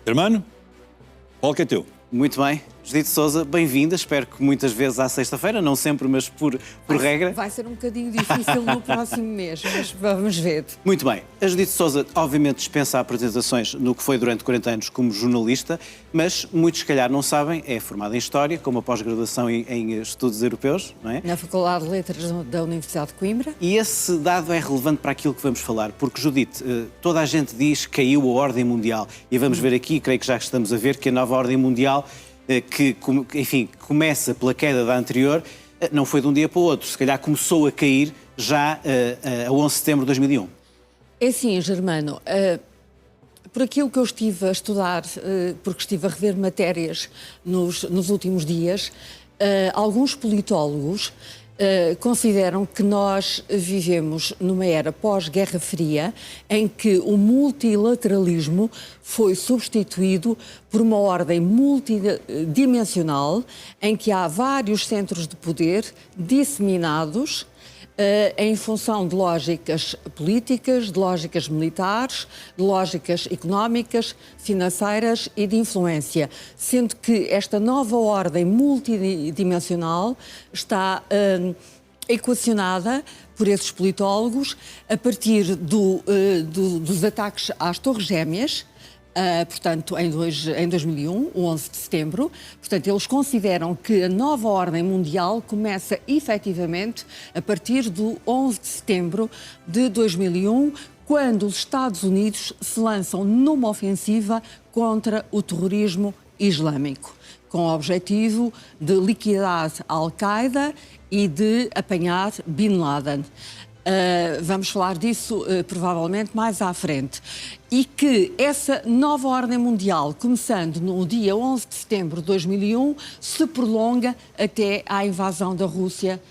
Hermano, qual que é teu? Muito bem. Judite Sousa, bem-vinda. Espero que muitas vezes à sexta-feira, não sempre, mas por regra. Vai ser um bocadinho difícil no próximo mês, mas vamos ver. Muito bem. A Judite Sousa, obviamente, dispensa apresentações no que foi durante 40 anos como jornalista, mas muitos, se calhar, não sabem, é formada em História, com uma pós-graduação em Estudos Europeus, não é? Na Faculdade de Letras da Universidade de Coimbra. E esse dado é relevante para aquilo que vamos falar, porque, Judite, toda a gente diz que caiu a ordem mundial. E vamos ver aqui, creio que já estamos a ver, que a nova ordem mundial, que, enfim, começa pela queda da anterior, não foi de um dia para o outro. Se calhar começou a cair já a 11 de setembro de 2001. É assim, Germano, por aquilo que eu estive a estudar, porque estive a rever matérias nos últimos dias, alguns politólogos consideram que nós vivemos numa era pós-Guerra Fria em que o multilateralismo foi substituído por uma ordem multidimensional em que há vários centros de poder disseminados em função de lógicas políticas, de lógicas militares, de lógicas económicas, financeiras e de influência, sendo que esta nova ordem multidimensional está equacionada por esses politólogos a partir dos ataques às Torres Gêmeas, portanto, em 2001, o 11 de setembro. Portanto, eles consideram que a nova ordem mundial começa efetivamente a partir do 11 de setembro de 2001, quando os Estados Unidos se lançam numa ofensiva contra o terrorismo islâmico, com o objetivo de liquidar a Al-Qaeda e de apanhar Bin Laden. Vamos falar disso provavelmente mais à frente. E que essa nova ordem mundial, começando no dia 11 de setembro de 2001, se prolonga até à invasão da Rússia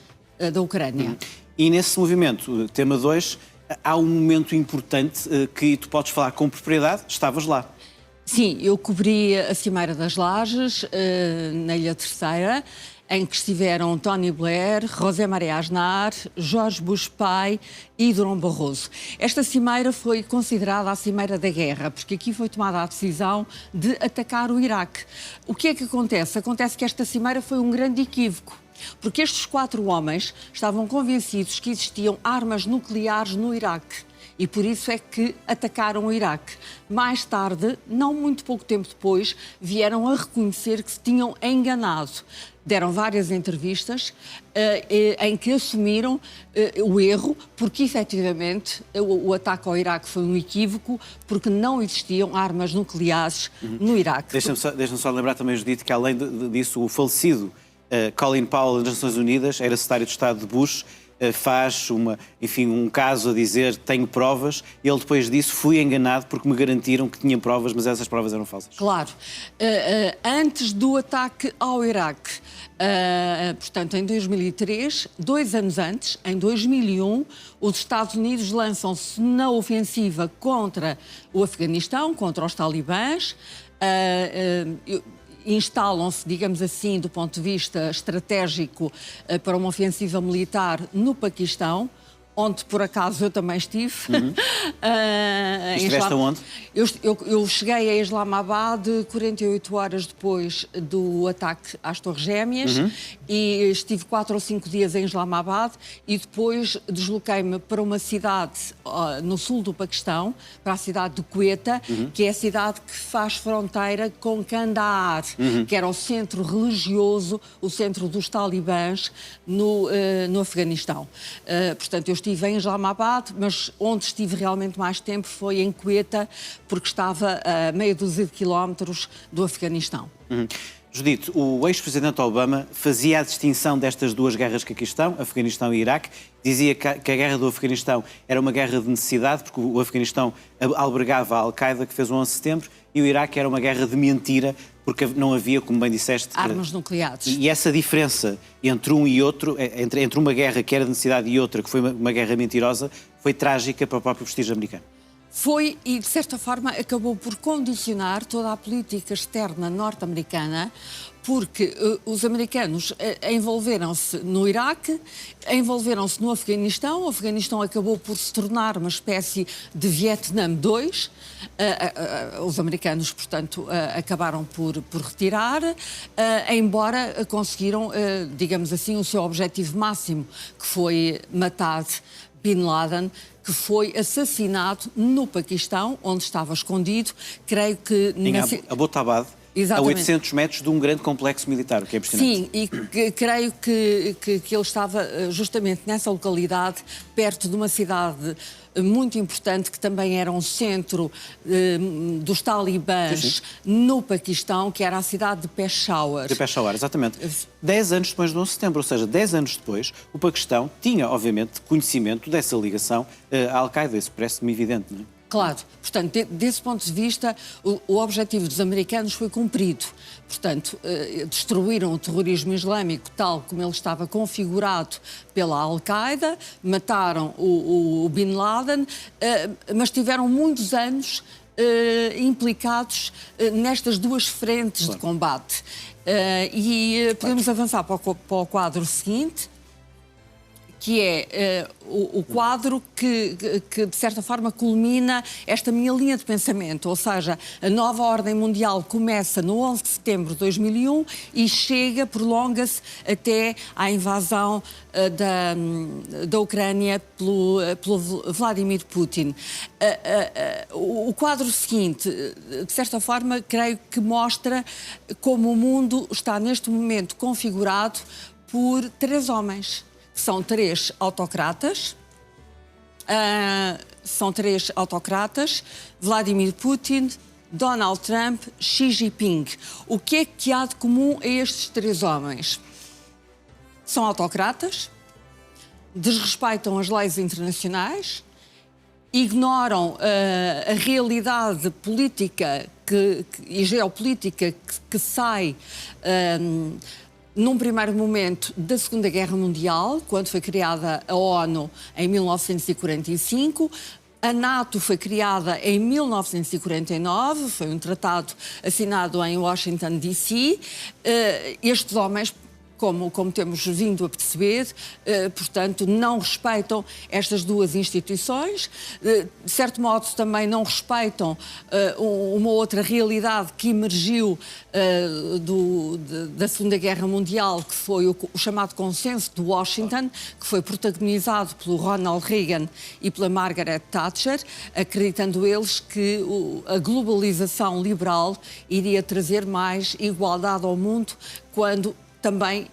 da Ucrânia. E nesse movimento, tema 2, há um momento importante que tu podes falar com propriedade, estavas lá. Sim, eu cobri a Cimeira das Lajes, na Ilha Terceira, em que estiveram Tony Blair, José Maria Aznar, Jorge Bush pai e Durão Barroso. Esta cimeira foi considerada a Cimeira da Guerra, porque aqui foi tomada a decisão de atacar o Iraque. O que é que acontece? Acontece que esta cimeira foi um grande equívoco, porque estes 4 homens estavam convencidos que existiam armas nucleares no Iraque. E por isso é que atacaram o Iraque. Mais tarde, não muito pouco tempo depois, vieram a reconhecer que se tinham enganado. Deram várias entrevistas em que assumiram o erro, porque efetivamente o ataque ao Iraque foi um equívoco, porque não existiam armas nucleares no Iraque. Deixa-me só lembrar também, Judite, que além disso, o falecido Colin Powell das Nações Unidas, era secretário de Estado de Bush, faz um caso a dizer tenho provas, e ele depois disso fui enganado porque me garantiram que tinha provas, mas essas provas eram falsas. Claro. Antes do ataque ao Iraque, portanto em 2003, 2 anos antes, em 2001, os Estados Unidos lançam-se na ofensiva contra o Afeganistão, contra os talibãs, instalam-se, digamos assim, do ponto de vista estratégico para uma ofensiva militar no Paquistão, onde por acaso eu também estive. Estiveste aonde? Eu cheguei a Islamabad 48 horas depois do ataque às Torres Gêmeas e estive 4 ou 5 dias em Islamabad e depois desloquei-me para uma cidade no sul do Paquistão, para a cidade de Quetta, que é a cidade que faz fronteira com Kandahar, que era o centro religioso, o centro dos talibãs no Afeganistão. Portanto, eu estive em Islamabad, mas onde estive realmente mais tempo foi em Quetta, porque estava a meia dúzia de quilómetros do Afeganistão. Judite, o ex-presidente Obama fazia a distinção destas duas guerras que aqui estão, Afeganistão e Iraque, dizia que a guerra do Afeganistão era uma guerra de necessidade, porque o Afeganistão albergava a Al-Qaeda, que fez o 11 de setembro, e o Iraque era uma guerra de mentira, porque não havia, como bem disseste... armas nucleares. E essa diferença entre um e outro, entre uma guerra que era de necessidade e outra que foi uma guerra mentirosa, foi trágica para o próprio prestígio americano. foi, e de certa forma acabou por condicionar toda a política externa norte-americana, porque os americanos envolveram-se no Iraque, envolveram-se no Afeganistão, o Afeganistão acabou por se tornar uma espécie de Vietnã II, os americanos, portanto, acabaram por retirar, embora conseguiram, digamos assim, o seu objetivo máximo, que foi matar Bin Laden, que foi assassinado no Paquistão, onde estava escondido, creio que... Em Abbottabad, a 800 metros de um grande complexo militar, o que é impressionante. Sim, e creio que ele estava justamente nessa localidade, perto de uma cidade muito importante, que também era um centro dos talibãs no Paquistão, que era a cidade de Peshawar. De Peshawar, exatamente. 10 anos depois do 11 de setembro, ou seja, 10 anos depois, o Paquistão tinha, obviamente, conhecimento dessa ligação à Al-Qaeda. Isso parece-me evidente, não é? Claro, portanto, desse ponto de vista, o objetivo dos americanos foi cumprido. Portanto, destruíram o terrorismo islâmico tal como ele estava configurado pela Al-Qaeda, mataram o Bin Laden, mas tiveram muitos anos implicados nestas duas frentes de combate. Podemos avançar para o quadro seguinte, que é o quadro que, de certa forma, culmina esta minha linha de pensamento. Ou seja, a nova ordem mundial começa no 11 de setembro de 2001 e chega, prolonga-se até à invasão da Ucrânia pelo Vladimir Putin. O quadro seguinte, de certa forma, creio que mostra como o mundo está, neste momento, configurado por 3 homens. São 3 autocratas, Vladimir Putin, Donald Trump, Xi Jinping. O que é que há de comum a estes 3 homens? São autocratas, desrespeitam as leis internacionais, ignoram a realidade política e geopolítica que sai num primeiro momento da Segunda Guerra Mundial, quando foi criada a ONU em 1945, a NATO foi criada em 1949, foi um tratado assinado em Washington, D.C. Estes homens, como temos vindo a perceber, portanto, não respeitam estas duas instituições, de certo modo também não respeitam uma outra realidade que emergiu da Segunda Guerra Mundial, que foi o chamado Consenso de Washington, que foi protagonizado pelo Ronald Reagan e pela Margaret Thatcher, acreditando eles que a globalização liberal iria trazer mais igualdade ao mundo, quando também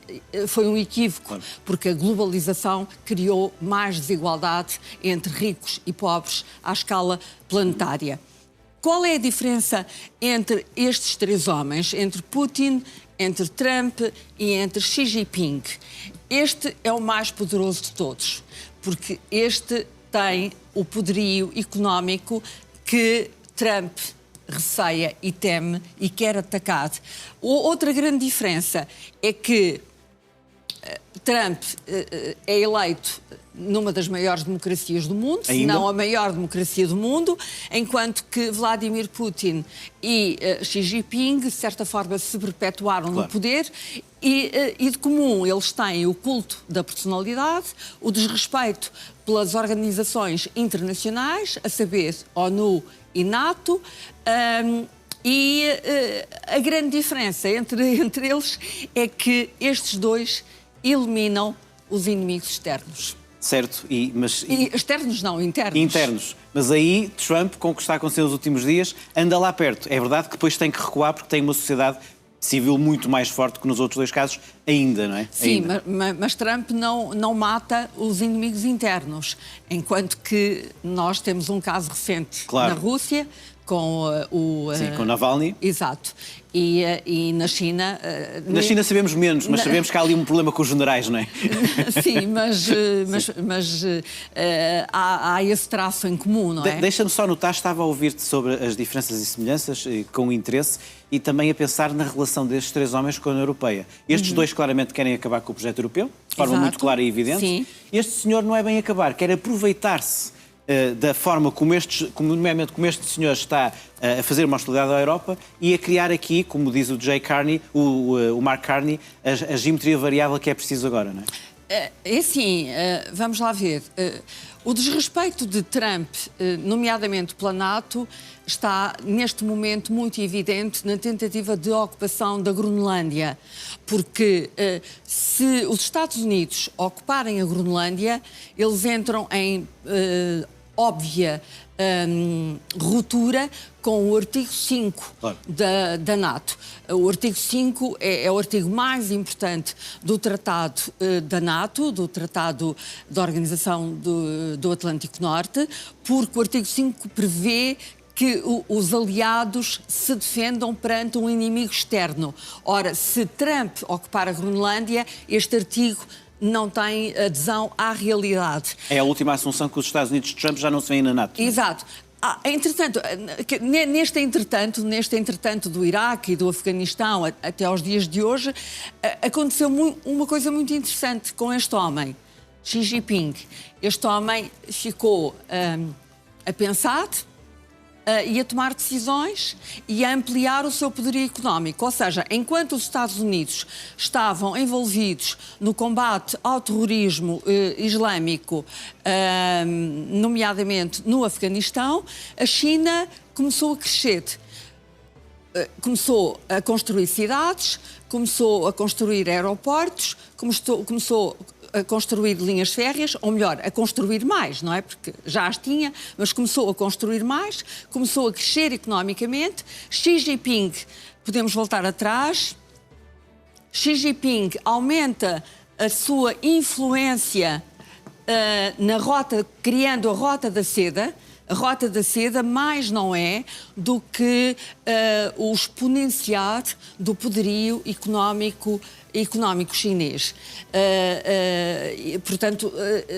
foi um equívoco, porque a globalização criou mais desigualdade entre ricos e pobres à escala planetária. Qual é a diferença entre estes 3 homens, entre Putin, entre Trump e entre Xi Jinping? Este é o mais poderoso de todos, porque este tem o poderio económico que Trump receia e teme e quer atacar. Outra grande diferença é que Trump é eleito numa das maiores democracias do mundo, se não a maior democracia do mundo, enquanto que Vladimir Putin e Xi Jinping, de certa forma, se perpetuaram no poder e de comum eles têm o culto da personalidade, o desrespeito pelas organizações internacionais, a saber, ONU e NATO, a grande diferença entre eles é que estes 2 eliminam os inimigos externos. Certo, externos não, internos. Internos. Mas aí Trump, com o que está a acontecer nos últimos dias, anda lá perto. É verdade que depois tem que recuar porque tem uma sociedade civil muito mais forte que nos outros 2 casos, ainda, não é? Sim, mas Trump não mata os inimigos internos, enquanto que nós temos um caso recente na Rússia, com com Navalny. Exato. E na China... Na China sabemos menos, mas sabemos que há ali um problema com os generais, não é? Sim, mas há esse traço em comum, não é? Deixa-me só notar, estava a ouvir-te sobre as diferenças e semelhanças, com interesse, e também a pensar na relação destes 3 homens com a União Europeia. Estes 2 claramente querem acabar com o projeto europeu, de forma muito clara e evidente. Sim. Este senhor não é bem acabar, quer aproveitar-se da forma como nomeadamente como este senhor está a fazer uma hostilidade à Europa e a criar aqui, como diz o Jay Carney, o Mark Carney, a geometria variável que é preciso agora, não é? É assim, vamos lá ver. O desrespeito de Trump, nomeadamente pela NATO, está neste momento muito evidente na tentativa de ocupação da Groenlândia. Porque se os Estados Unidos ocuparem a Groenlândia, eles entram em óbvia ruptura com o artigo 5 claro. da NATO. O artigo 5 é o artigo mais importante do Tratado da NATO, do Tratado da Organização do Atlântico Norte, porque o artigo 5 prevê que os aliados se defendam perante um inimigo externo. Ora, se Trump ocupar a Groenlândia, este artigo não tem adesão à realidade. É a última assunção que os Estados Unidos de Trump já não se vêem na NATO. Exato. Entretanto, neste entretanto do Iraque e do Afeganistão até aos dias de hoje, aconteceu uma coisa muito interessante com este homem, Xi Jinping. Este homem ficou a pensar e a tomar decisões e a ampliar o seu poderio económico. Ou seja, enquanto os Estados Unidos estavam envolvidos no combate ao terrorismo islâmico, nomeadamente no Afeganistão, a China começou a crescer. Começou a construir cidades, começou a construir aeroportos, começou a construir linhas férreas, ou melhor, a construir mais, não é? Porque já as tinha, mas começou a construir mais, começou a crescer economicamente. Xi Jinping, podemos voltar atrás, Xi Jinping aumenta a sua influência na rota, criando a Rota da Seda. A Rota da Seda mais não é do que o exponenciar do poderio económico chinês. Portanto,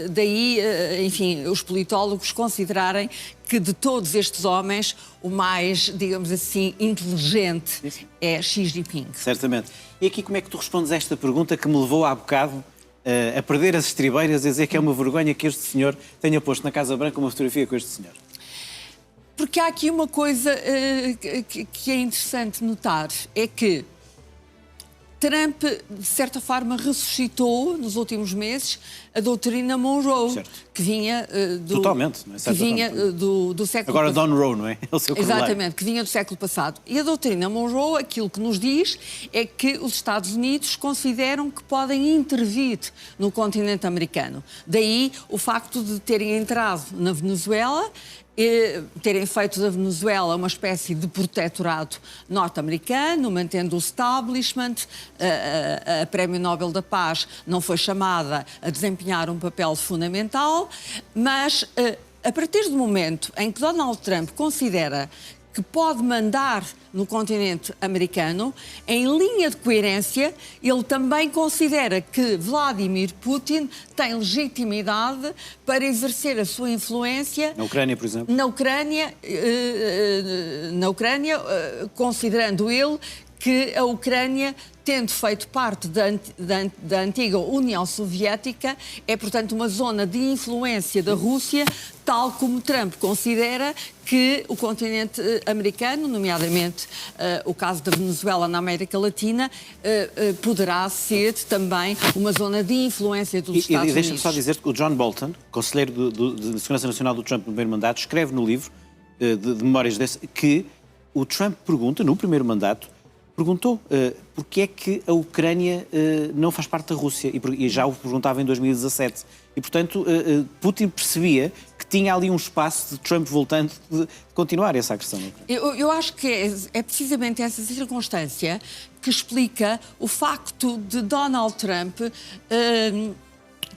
daí, enfim, os politólogos considerarem que de todos estes homens, o mais, digamos assim, inteligente é Xi Jinping. Certamente. E aqui como é que tu respondes a esta pergunta que me levou há bocado a perder as estribeiras, a dizer que é uma vergonha que este senhor tenha posto na Casa Branca uma fotografia com este senhor? Porque há aqui uma coisa que é interessante notar, é que Trump, de certa forma, ressuscitou nos últimos meses a doutrina Monroe, certo. que vinha do... Totalmente, não é? Que vinha do século Agora passado. Don Roe, não é? É o seu Exatamente, que vinha do século passado. E a doutrina Monroe, aquilo que nos diz é que os Estados Unidos consideram que podem intervir no continente americano. Daí o facto de terem entrado na Venezuela, terem feito da Venezuela uma espécie de protetorado norte-americano, mantendo o establishment. A Prémio Nobel da Paz não foi chamada a desempenhar um papel fundamental, mas a partir do momento em que Donald Trump considera que pode mandar no continente americano, em linha de coerência, ele também considera que Vladimir Putin tem legitimidade para exercer a sua influência... Na Ucrânia, por exemplo? Na Ucrânia, considerando ele que a Ucrânia, tendo feito parte da antiga União Soviética, é, portanto, uma zona de influência da Rússia, tal como Trump considera que o continente americano, nomeadamente o caso da Venezuela na América Latina, poderá ser também uma zona de influência dos Estados Unidos. E deixa-me só dizer que o John Bolton, conselheiro de Segurança Nacional do Trump no primeiro mandato, escreve no livro de memórias desse que o Trump pergunta, no primeiro mandato, perguntou porque é que a Ucrânia não faz parte da Rússia, e já o perguntava em 2017. E, portanto, Putin percebia que tinha ali um espaço de Trump voltando de continuar essa agressão. Eu acho que é precisamente essa circunstância que explica o facto de Donald Trump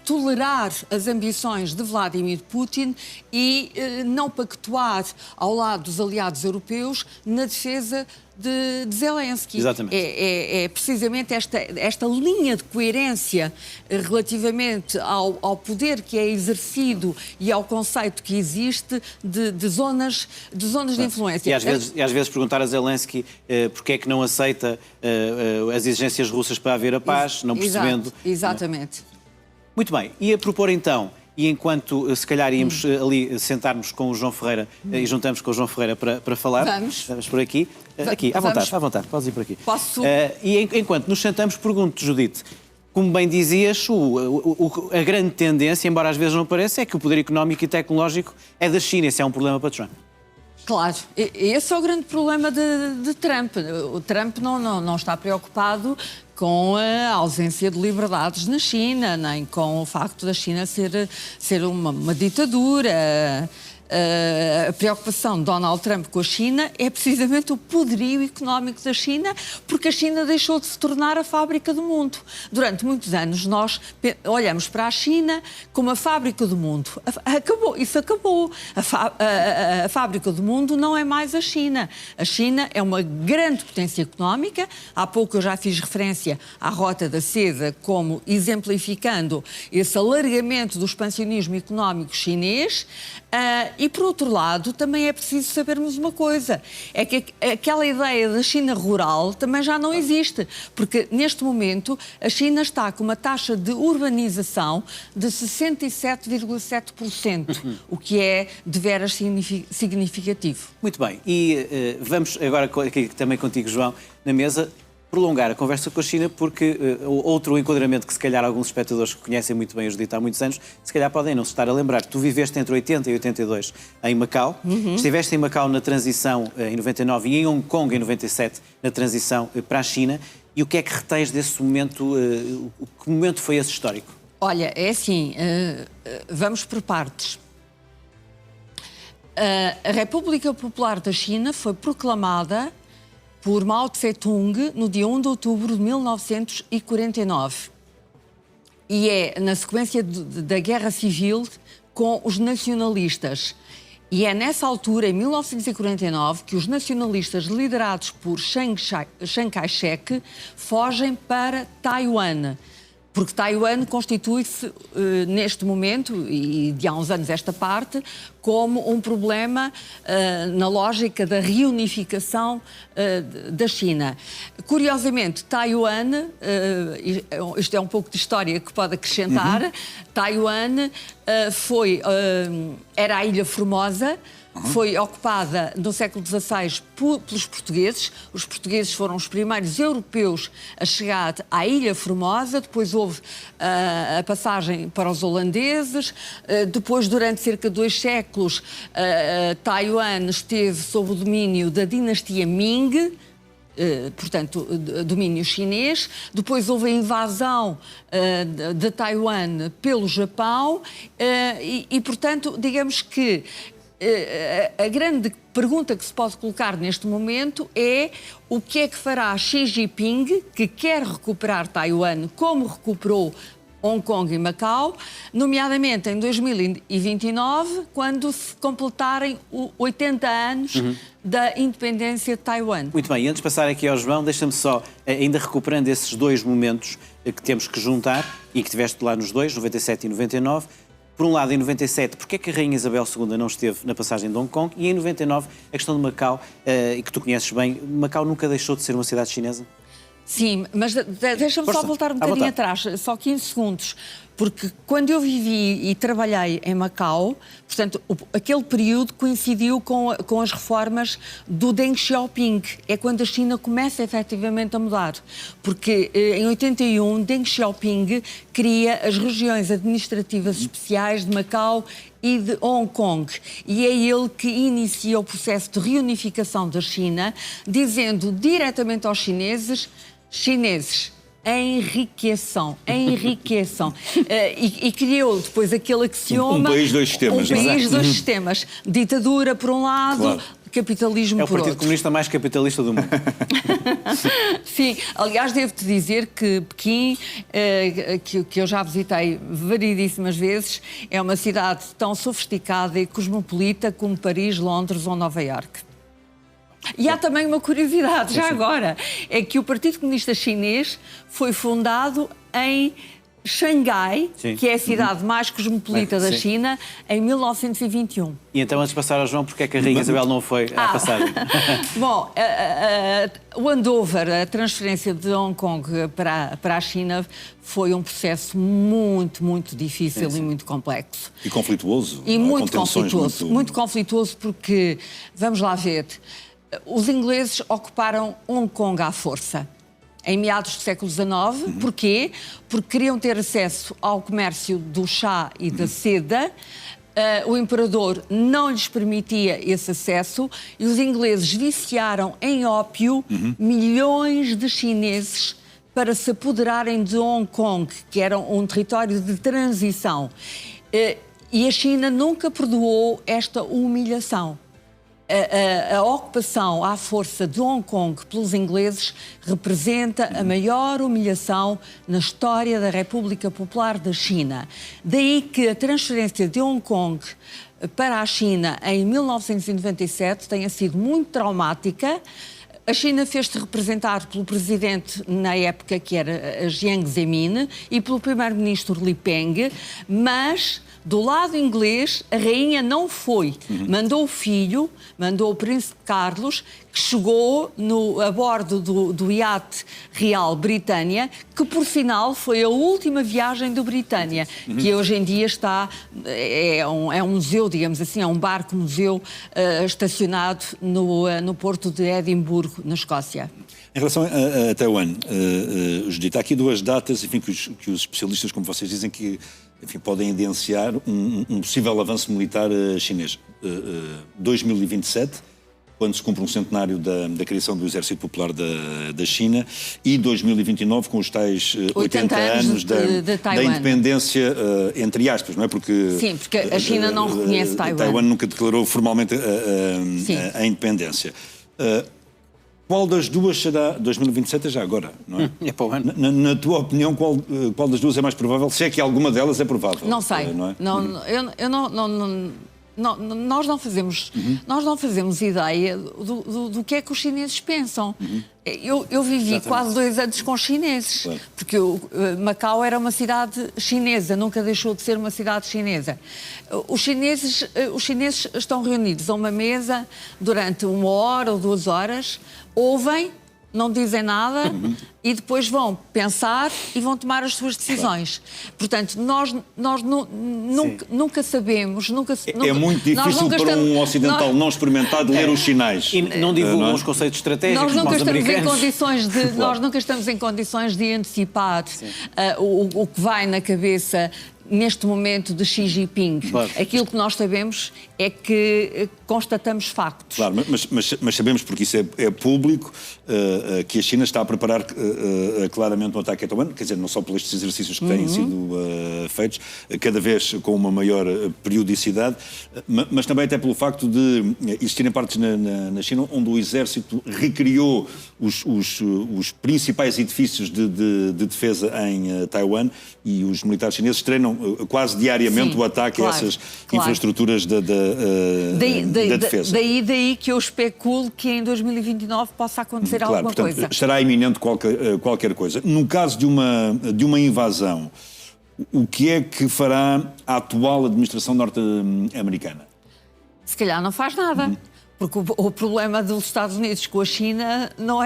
tolerar as ambições de Vladimir Putin e não pactuar ao lado dos aliados europeus na defesa de Zelensky. Exatamente. É precisamente esta linha de coerência relativamente ao poder que é exercido e ao conceito que existe de zonas de influência. E às vezes perguntar a Zelensky porque é que não aceita as exigências russas para haver a paz, não percebendo... Exatamente. Muito bem, ia propor então e enquanto se calhar íamos ali sentar-nos com o João Ferreira e juntamos com o João Ferreira para falar. Vamos por aqui. Aqui, à vontade, podes ir por aqui. Posso? E enquanto nos sentamos, pergunto, Judite, como bem dizias, a grande tendência, embora às vezes não pareça, é que o poder económico e tecnológico é da China. Esse é um problema para Trump. Claro, esse é o grande problema de Trump. O Trump não está preocupado com a ausência de liberdades na China, nem com o facto da China ser uma ditadura. A preocupação de Donald Trump com a China é precisamente o poderio económico da China, porque a China deixou de se tornar a fábrica do mundo. Durante muitos anos nós olhamos para a China como a fábrica do mundo. Isso acabou. A fábrica do mundo não é mais a China. A China é uma grande potência económica. Há pouco eu já fiz referência à Rota da Seda como exemplificando esse alargamento do expansionismo económico chinês. E, por outro lado, também é preciso sabermos uma coisa, é que aquela ideia da China rural também já não existe, porque neste momento a China está com uma taxa de urbanização de 67,7%, o que é de veras significativo. Muito bem, e vamos agora aqui também contigo, João, na mesa, prolongar a conversa com a China, porque outro enquadramento que se calhar alguns espectadores que conhecem muito bem a Judite há muitos anos, se calhar podem não se estar a lembrar. Tu viveste entre 80 e 82 em Macau, estiveste em Macau na transição em 99 e em Hong Kong em 97 na transição para a China. E o que é que retens desse momento? Que momento foi esse histórico? Olha, é assim, vamos por partes. A República Popular da China foi proclamada por Mao Tse-tung no dia 1 de outubro de 1949. E é na sequência da Guerra Civil com os nacionalistas. E é nessa altura, em 1949, que os nacionalistas liderados por Chiang Kai-shek fogem para Taiwan. Porque Taiwan constitui-se, neste momento, e de há uns anos esta parte, como um problema na lógica da reunificação da China. Curiosamente, Taiwan, isto é um pouco de história que pode acrescentar, Taiwan era a Ilha Formosa. Foi ocupada no século XVI pelos portugueses. Os portugueses foram os primeiros europeus a chegar à Ilha Formosa. Depois houve a passagem para os holandeses. Depois, durante cerca de 2 séculos, Taiwan esteve sob o domínio da dinastia Ming, portanto, domínio chinês. Depois houve a invasão de Taiwan pelo Japão e, portanto, digamos que a grande pergunta que se pode colocar neste momento é o que é que fará Xi Jinping, que quer recuperar Taiwan como recuperou Hong Kong e Macau, nomeadamente em 2029, quando se completarem 80 anos da independência de Taiwan. Muito bem, e antes de passar aqui ao João, deixa-me só, ainda recuperando esses 2 momentos que temos que juntar e que tiveste lá nos 2, 97 e 99, por um lado, em 97, porque é que a Rainha Isabel II não esteve na passagem de Hong Kong? E em 99, a questão de Macau, e que tu conheces bem, Macau nunca deixou de ser uma cidade chinesa? Sim, mas deixa-me só voltar um bocadinho atrás, só 15 segundos. Porque quando eu vivi e trabalhei em Macau, portanto, aquele período coincidiu com as reformas do Deng Xiaoping. É quando a China começa efetivamente a mudar. Porque em 81, Deng Xiaoping cria as regiões administrativas especiais de Macau e de Hong Kong. E é ele que inicia o processo de reunificação da China, dizendo diretamente aos chineses, enriqueçam. E criou depois aquele axioma... Um país, 2 sistemas. Um país, 2 sistemas. Ditadura por um lado, claro. Capitalismo por outro. É o Partido Comunista mais capitalista do mundo. Sim, aliás, devo-te dizer que Pequim, que eu já visitei variedíssimas vezes, é uma cidade tão sofisticada e cosmopolita como Paris, Londres ou Nova Iorque. E há também uma curiosidade, já agora, é que o Partido Comunista Chinês foi fundado em Xangai, Sim. que é a cidade mais cosmopolita da Sim. China, em 1921. E então, antes de passar ao João, porque é que a Rainha Isabel não foi à passagem? Bom, o handover, a transferência de Hong Kong para a China foi um processo muito, muito difícil e muito complexo. E conflituoso. E Há muito contenções conflituoso. Muito conflituoso porque, vamos lá ver, os ingleses ocuparam Hong Kong à força. Em meados do século XIX. Porquê? Porque queriam ter acesso ao comércio do chá e da seda. O imperador não lhes permitia esse acesso e os ingleses viciaram em ópio milhões de chineses para se apoderarem de Hong Kong, que era um território de transição. E a China nunca perdoou esta humilhação. A ocupação à força de Hong Kong pelos ingleses representa a maior humilhação na história da República Popular da China. Daí que a transferência de Hong Kong para a China em 1997 tenha sido muito traumática. A China fez-se representar pelo presidente, na época, que era Jiang Zemin, e pelo primeiro-ministro Li Peng, mas do lado inglês, a rainha não foi. Mandou o filho, mandou o príncipe Carlos, que chegou a bordo do iate real Britânia, que por sinal foi a última viagem do Britânia, que hoje em dia é um museu, digamos assim, é um barco-museu estacionado no porto de Edimburgo, na Escócia. Em relação a Taiwan, Judita, há aqui duas datas, enfim, que os especialistas, como vocês dizem, que enfim, podem evidenciar um possível avanço militar chinês. 2027, quando se cumpre um centenário da criação do Exército Popular da China, e 2029, com os tais 80 anos da independência, entre aspas, não é? Porque, sim, porque a China não reconhece Taiwan. Taiwan nunca declarou formalmente a independência. Qual das duas será 2027 já agora, não é? É para o ano. Na tua opinião, qual das duas é mais provável? Se é que alguma delas é provável? Não sei. Não é? Nós não fazemos ideia do que é que os chineses pensam. Eu vivi Exatamente. quase 2 anos com chineses, claro. porque Macau era uma cidade chinesa, nunca deixou de ser uma cidade chinesa. Os chineses estão reunidos a uma mesa durante 1 hora ou 2 horas, ouvem, não dizem nada e depois vão pensar e vão tomar as suas decisões. Claro. Portanto, nós nunca sabemos... É muito difícil para um ocidental não experimentado ler os sinais. E não divulgam os conceitos estratégicos como os americanos. Nós nunca estamos em condições de antecipar o que vai na cabeça neste momento de Xi Jinping. Claro. Aquilo que nós sabemos é que constatamos factos. Claro, mas sabemos, porque isso é público, que a China está a preparar claramente um ataque a Taiwan, quer dizer, não só por estes exercícios que têm sido feitos, cada vez com uma maior periodicidade, mas também até pelo facto de existirem partes na China onde o exército recriou os principais edifícios de defesa em Taiwan, e os militares chineses treinam quase diariamente o ataque a essas infraestruturas da defesa. Daí que eu especulo que em 2029 possa acontecer alguma coisa. Estará iminente qualquer coisa. No caso de uma invasão, o que é que fará a atual administração norte-americana? Se calhar não faz nada. Porque o problema dos Estados Unidos com a China não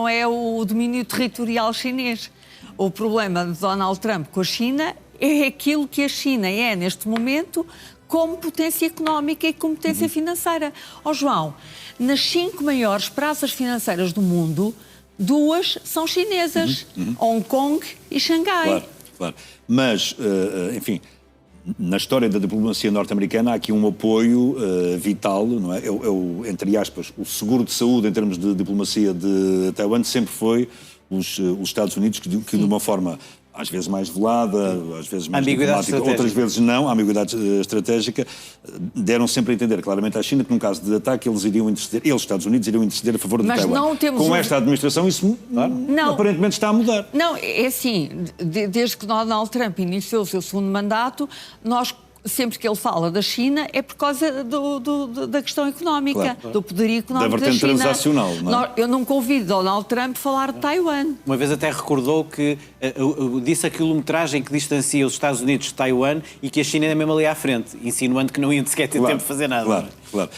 é o domínio territorial chinês. O problema de Donald Trump com a China é aquilo que a China é neste momento como potência económica e como potência financeira. João, nas 5 maiores praças financeiras do mundo, 2 são chinesas, Hong Kong e Xangai. Claro. Mas, enfim, na história da diplomacia norte-americana há aqui um apoio vital, não é? Entre aspas, o seguro de saúde em termos de diplomacia de Taiwan sempre foi os Estados Unidos, que de uma forma às vezes mais velada, às vezes mais diplomática, outras vezes não, a ambiguidade estratégica, deram sempre a entender claramente à China que num caso de ataque eles, Estados Unidos, iriam interceder a favor de Taiwan. Com esta administração isso aparentemente está a mudar. Não, é assim, desde que Donald Trump iniciou o seu segundo mandato, nós sempre que ele fala da China é por causa da questão económica, Claro. do poderio económico Da vertente China. transacional, não é? Eu nunca ouvi Donald Trump falar de Taiwan. Uma vez até recordou que disse a quilometragem que distancia os Estados Unidos de Taiwan e que a China é mesmo ali à frente, insinuando que não ia sequer ter tempo de fazer nada. Claro, claro.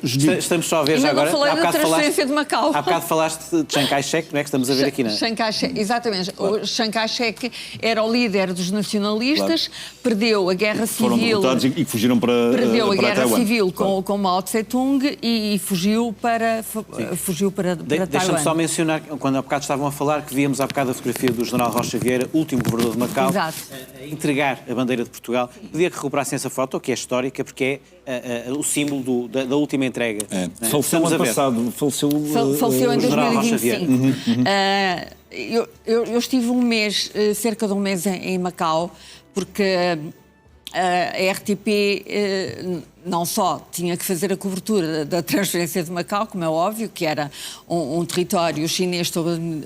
Judite, Estamos só a ver já Ainda não agora. falei da transferência de Macau. Há bocado falaste de Chiang Kai-shek, não é que estamos a ver aqui, não é? Chiang Kai-shek, exatamente. O Chiang Kai-shek era o líder dos nacionalistas, perdeu a guerra foram civil. derrotados e fugiram para Perdeu a para guerra Taiwan. civil Claro. com Mao Tse-tung e fugiu para Deixa-me Taiwan. só mencionar, quando há bocado estavam a falar, que víamos há bocado a fotografia do general Rocha Vieira, último governador de Macau, Exato. a entregar a bandeira de Portugal. Pedia que recuperassem essa foto, que é histórica, porque é o símbolo da última entrega. Faleceu Estamos a ano ver. passado. Faleceu Faleceu em o general Rocha 2025. Eu estive cerca de um mês em Macau, porque a RTP não só tinha que fazer a cobertura da transferência de Macau, como é óbvio, que era um território chinês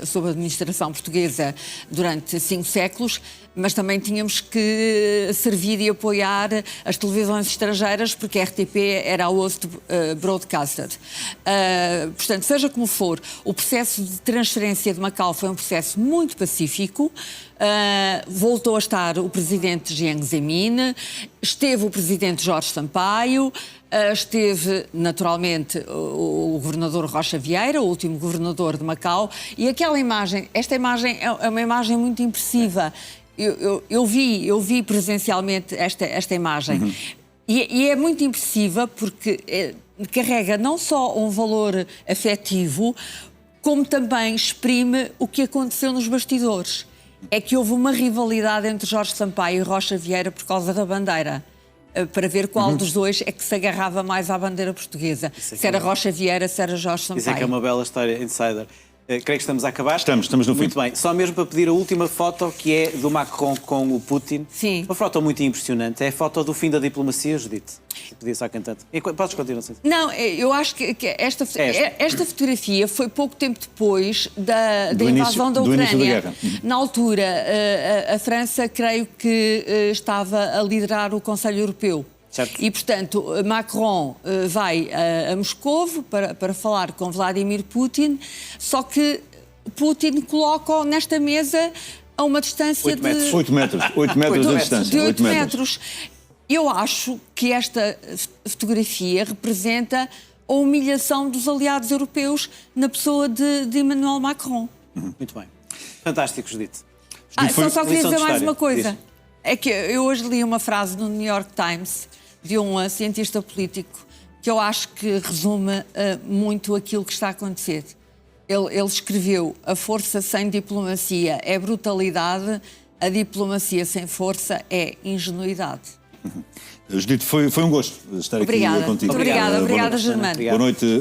sob administração portuguesa durante 5 séculos, mas também tínhamos que servir e apoiar as televisões estrangeiras, porque a RTP era a host broadcaster. Portanto, seja como for, o processo de transferência de Macau foi um processo muito pacífico. Voltou a estar o presidente Jiang Zemin, esteve o presidente Jorge Sampaio, esteve naturalmente o governador Rocha Vieira, o último governador de Macau, e esta imagem é uma imagem muito impressiva. Eu vi presencialmente esta imagem. E é muito impressiva porque carrega não só um valor afetivo, como também exprime o que aconteceu nos bastidores. É que houve uma rivalidade entre Jorge Sampaio e Rocha Vieira por causa da bandeira, para ver qual dos dois é que se agarrava mais à bandeira portuguesa. Se era Rocha Vieira, se era Jorge Sampaio. Isso é que é uma bela história, insider. Creio que estamos a acabar. Estamos no fim. Muito bem. Só mesmo para pedir a última foto, que é do Macron com o Putin. Sim. Uma foto muito impressionante. É a foto do fim da diplomacia, Judite. Podia ser cantante. Podes continuar. Não, eu acho que esta fotografia foi pouco tempo depois da invasão da do início da Ucrânia. guerra. Na altura, a França, creio que estava a liderar o Conselho Europeu. Certo. E, portanto, Macron vai a Moscovo para falar com Vladimir Putin, só que Putin coloca-o nesta mesa a uma distância 8 metros de distância. de 8 metros. Eu acho que esta fotografia representa a humilhação dos aliados europeus na pessoa de Emmanuel Macron. Muito bem. Fantástico, Judite. Só queria lição de dizer mais história. uma coisa. Diz. É que eu hoje li uma frase no New York Times de um cientista político que eu acho que resume muito aquilo que está a acontecer. Ele escreveu: a força sem diplomacia é brutalidade, a diplomacia sem força é ingenuidade. Judite, foi um gosto estar aqui contigo. Obrigada, Boa noite. Germano. Obrigado. Boa noite.